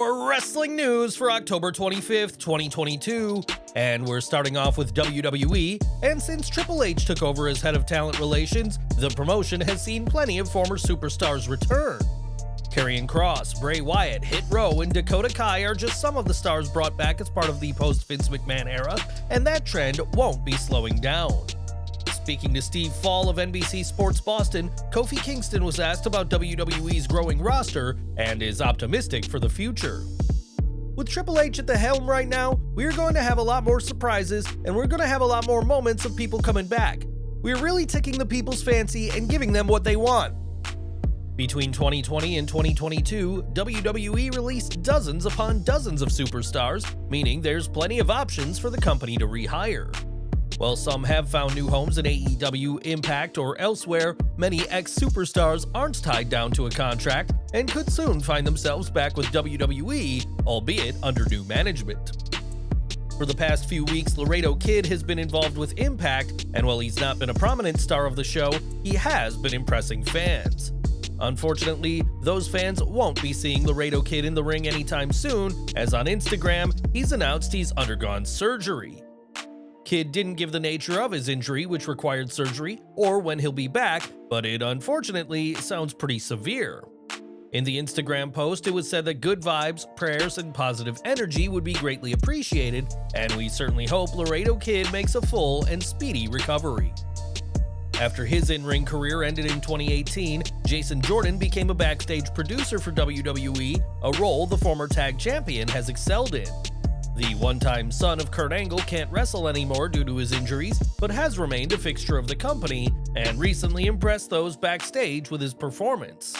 For wrestling news for October 25th, 2022. And we're starting off with WWE, and since Triple H took over as head of talent relations, the promotion has seen plenty of former superstars return. Karrion Kross, Bray Wyatt, Hit Row, and Dakota Kai are just some of the stars brought back as part of the post-Vince McMahon era, and that trend won't be slowing down. Speaking to Steve Fall of NBC Sports Boston, Kofi Kingston was asked about WWE's growing roster and is optimistic for the future. With Triple H at the helm right now, we're going to have a lot more surprises, and we're going to have a lot more moments of people coming back. We're really tickling the people's fancy and giving them what they want. Between 2020 and 2022, WWE released dozens upon dozens of superstars, meaning there's plenty of options for the company to rehire. While some have found new homes in AEW, Impact, or elsewhere, many ex-superstars aren't tied down to a contract and could soon find themselves back with WWE, albeit under new management. For the past few weeks, Laredo Kid has been involved with Impact, and while he's not been a prominent star of the show, he has been impressing fans. Unfortunately, those fans won't be seeing Laredo Kid in the ring anytime soon, as on Instagram, he's announced he's undergone surgery. Kid didn't give the nature of his injury, which required surgery, or when he'll be back, but it unfortunately sounds pretty severe. In the Instagram post, it was said that good vibes, prayers, and positive energy would be greatly appreciated, and we certainly hope Laredo Kid makes a full and speedy recovery. After his in-ring career ended in 2018, Jason Jordan became a backstage producer for WWE, a role the former tag champion has excelled in. The one-time son of Kurt Angle can't wrestle anymore due to his injuries, but has remained a fixture of the company and recently impressed those backstage with his performance.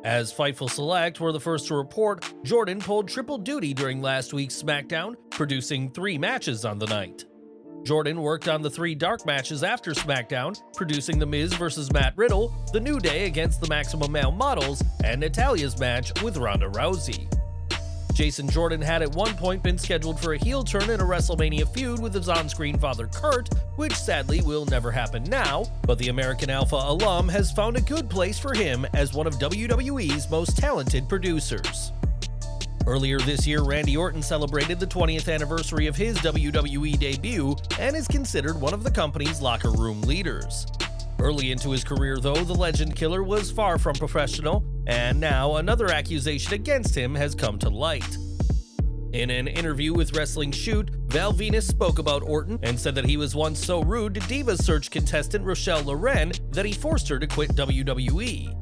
As Fightful Select were the first to report, Jordan pulled triple duty during last week's Smackdown, producing 3 matches on the night. Jordan worked on the 3 dark matches after Smackdown, producing The Miz vs. Matt Riddle, The New Day against the Maximum Male Models, and Natalya's match with Ronda Rousey. Jason Jordan had at one point been scheduled for a heel turn in a WrestleMania feud with his on-screen father Kurt, which sadly will never happen now, but the American Alpha alum has found a good place for him as one of WWE's most talented producers. Earlier this year, Randy Orton celebrated the 20th anniversary of his WWE debut and is considered one of the company's locker room leaders. Early into his career, though, the Legend Killer was far from professional, and now another accusation against him has come to light. In an interview with Wrestling Shoot, Val Venus spoke about Orton and said that he was once so rude to Diva search contestant Rochelle Loren that he forced her to quit WWE.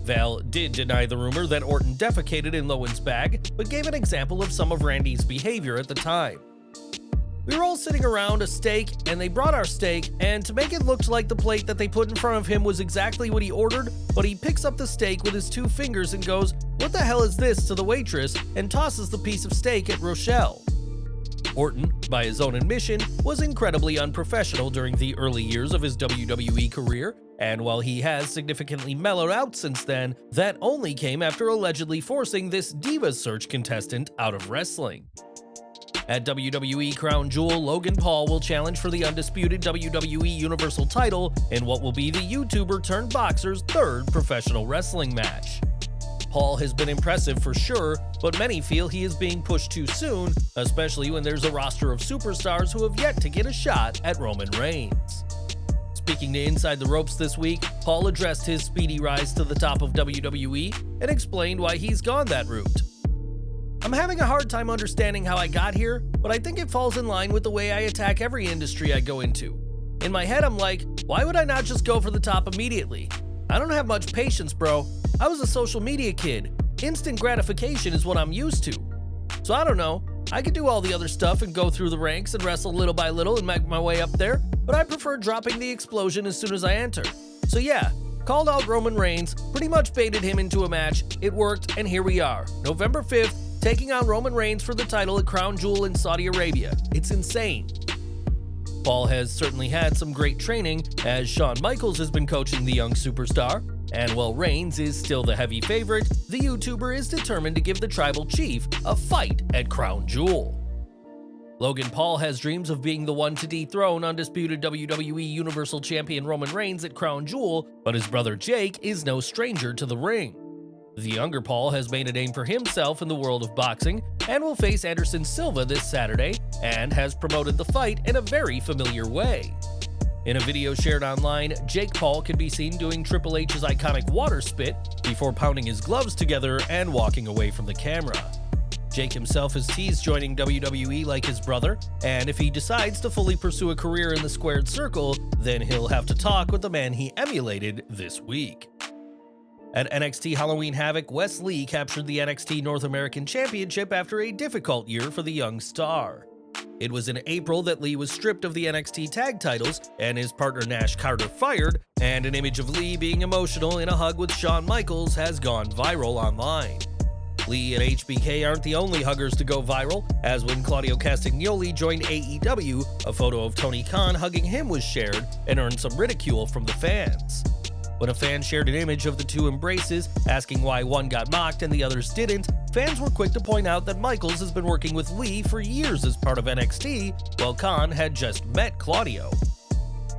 Val did deny the rumor that Orton defecated in Lowen's bag, but gave an example of some of Randy's behavior at the time. We were all sitting around a steak, and they brought our steak, and to make it look like the plate that they put in front of him was exactly what he ordered, but he picks up the steak with his 2 fingers and goes, "What the hell is this?" to the waitress, and tosses the piece of steak at Rochelle. Orton, by his own admission, was incredibly unprofessional during the early years of his WWE career, and while he has significantly mellowed out since then, that only came after allegedly forcing this Diva search contestant out of wrestling. At WWE Crown Jewel, Logan Paul will challenge for the undisputed WWE Universal title in what will be the YouTuber-turned-boxer's 3rd professional wrestling match. Paul has been impressive for sure, but many feel he is being pushed too soon, especially when there's a roster of superstars who have yet to get a shot at Roman Reigns. Speaking to Inside the Ropes this week, Paul addressed his speedy rise to the top of WWE and explained why he's gone that route. "I'm having a hard time understanding how I got here, but I think it falls in line with the way I attack every industry I go into. In my head, I'm like, why would I not just go for the top immediately? I don't have much patience, bro. I was a social media kid. Instant gratification is what I'm used to. So I don't know. I could do all the other stuff and go through the ranks and wrestle little by little and make my way up there, but I prefer dropping the explosion as soon as I enter. So yeah, called out Roman Reigns, pretty much baited him into a match, it worked, and here we are, November 5th, taking on Roman Reigns for the title at Crown Jewel in Saudi Arabia. It's insane." Paul has certainly had some great training, as Shawn Michaels has been coaching the young superstar, and while Reigns is still the heavy favorite, the YouTuber is determined to give the tribal chief a fight at Crown Jewel. Logan Paul has dreams of being the one to dethrone undisputed WWE Universal Champion Roman Reigns at Crown Jewel, but his brother Jake is no stranger to the ring. The younger Paul has made a name for himself in the world of boxing and will face Anderson Silva this Saturday and has promoted the fight in a very familiar way. In a video shared online, Jake Paul can be seen doing Triple H's iconic water spit before pounding his gloves together and walking away from the camera. Jake himself has teased joining WWE like his brother, and if he decides to fully pursue a career in the squared circle, then he'll have to talk with the man he emulated this week. At NXT Halloween Havoc, Wes Lee captured the NXT North American Championship after a difficult year for the young star. It was in April that Lee was stripped of the NXT tag titles and his partner Nash Carter fired, and an image of Lee being emotional in a hug with Shawn Michaels has gone viral online. Lee and HBK aren't the only huggers to go viral, as when Claudio Castagnoli joined AEW, a photo of Tony Khan hugging him was shared and earned some ridicule from the fans. When a fan shared an image of the two embraces, asking why one got mocked and the others didn't, fans were quick to point out that Michaels has been working with Lee for years as part of NXT, while Khan had just met Claudio.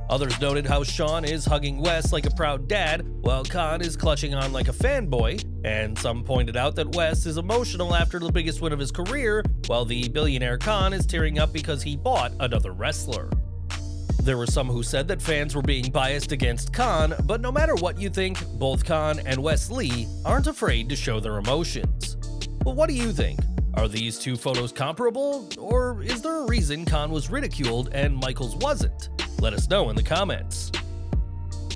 Others noted how Shawn is hugging Wes like a proud dad, while Khan is clutching on like a fanboy, and some pointed out that Wes is emotional after the biggest win of his career, while the billionaire Khan is tearing up because he bought another wrestler. There were some who said that fans were being biased against Khan, but no matter what you think, both Khan and Wes Lee aren't afraid to show their emotions. Well, what do you think? Are these two photos comparable, or is there a reason Khan was ridiculed and Michaels wasn't? Let us know in the comments.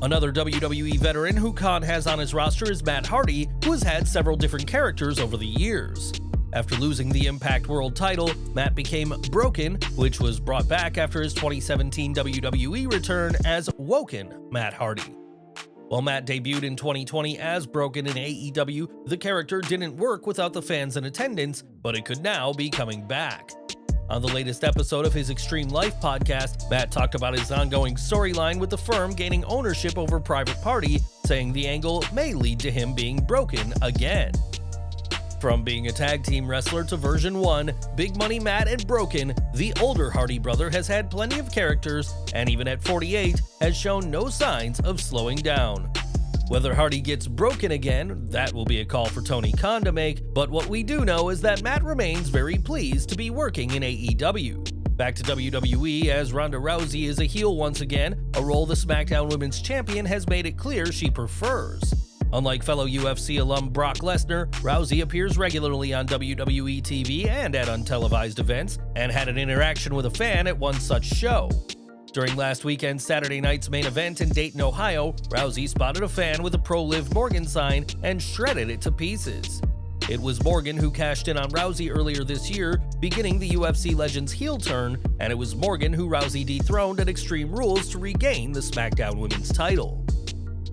Another WWE veteran who Khan has on his roster is Matt Hardy, who has had several different characters over the years. After losing the Impact World title, Matt became Broken, which was brought back after his 2017 WWE return as Woken Matt Hardy. While Matt debuted in 2020 as Broken in AEW, the character didn't work without the fans in attendance, but it could now be coming back. On the latest episode of his Extreme Life podcast, Matt talked about his ongoing storyline with the firm gaining ownership over Private Party, saying the angle may lead to him being broken again. From being a tag team wrestler to version 1, Big Money Matt and Broken, the older Hardy brother has had plenty of characters, and even at 48, has shown no signs of slowing down. Whether Hardy gets broken again, that will be a call for Tony Khan to make, but what we do know is that Matt remains very pleased to be working in AEW. Back to WWE, as Ronda Rousey is a heel once again, a role the Smackdown Women's Champion has made it clear she prefers. Unlike fellow UFC alum Brock Lesnar, Rousey appears regularly on WWE TV and at untelevised events, and had an interaction with a fan at one such show. During last weekend's Saturday night's main event in Dayton, Ohio, Rousey spotted a fan with a Pro Live Morgan sign and shredded it to pieces. It was Morgan who cashed in on Rousey earlier this year, beginning the UFC legend's heel turn, and it was Morgan who Rousey dethroned at Extreme Rules to regain the SmackDown Women's title.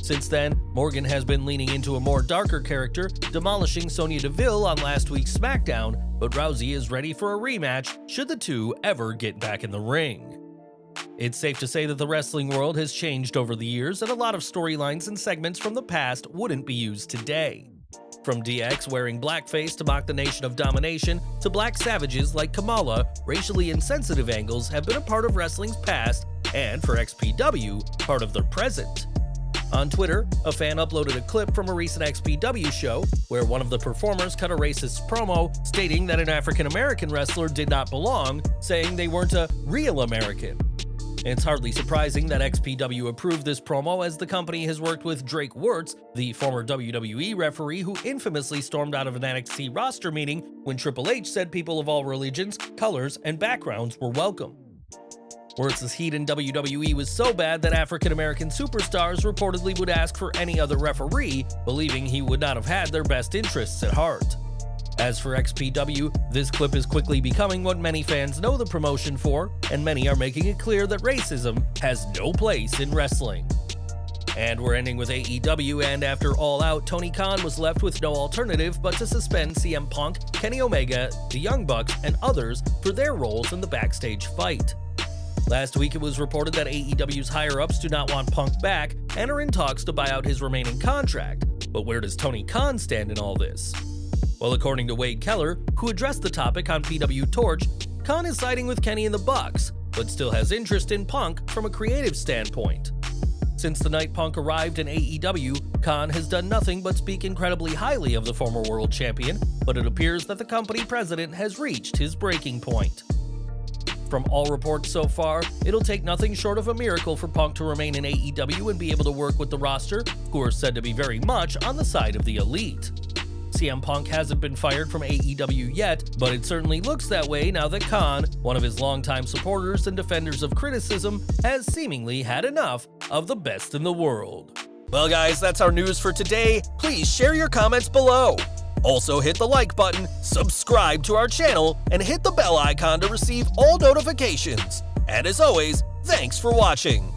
Since then, Morgan has been leaning into a more darker character, demolishing Sonya Deville on last week's SmackDown, but Rousey is ready for a rematch should the two ever get back in the ring. It's safe to say that the wrestling world has changed over the years, and a lot of storylines and segments from the past wouldn't be used today. From DX wearing blackface to mock the Nation of Domination, to black savages like Kamala, racially insensitive angles have been a part of wrestling's past, and for XPW, part of their present. On Twitter, a fan uploaded a clip from a recent XPW show where one of the performers cut a racist promo stating that an African-American wrestler did not belong, saying they weren't a real American. It's hardly surprising that XPW approved this promo, as the company has worked with Drake Wuertz, the former WWE referee who infamously stormed out of an NXT roster meeting when Triple H said people of all religions, colors, and backgrounds were welcome. Wuertz's heat in WWE was so bad that African-American superstars reportedly would ask for any other referee, believing he would not have had their best interests at heart. As for XPW, this clip is quickly becoming what many fans know the promotion for, and many are making it clear that racism has no place in wrestling. And we're ending with AEW, and after All Out, Tony Khan was left with no alternative but to suspend CM Punk, Kenny Omega, the Young Bucks, and others for their roles in the backstage fight. Last week, it was reported that AEW's higher-ups do not want Punk back and are in talks to buy out his remaining contract. But where does Tony Khan stand in all this? Well, according to Wade Keller, who addressed the topic on PW Torch, Khan is siding with Kenny and the Bucks, but still has interest in Punk from a creative standpoint. Since the night Punk arrived in AEW, Khan has done nothing but speak incredibly highly of the former world champion, but it appears that the company president has reached his breaking point. From all reports so far, it'll take nothing short of a miracle for Punk to remain in AEW and be able to work with the roster, who are said to be very much on the side of the elite. CM Punk hasn't been fired from AEW yet, but it certainly looks that way now that Khan, one of his longtime supporters and defenders of criticism, has seemingly had enough of the best in the world. Well guys, that's our news for today. Please share your comments below. Also hit the like button, subscribe to our channel, and hit the bell icon to receive all notifications. And as always, thanks for watching.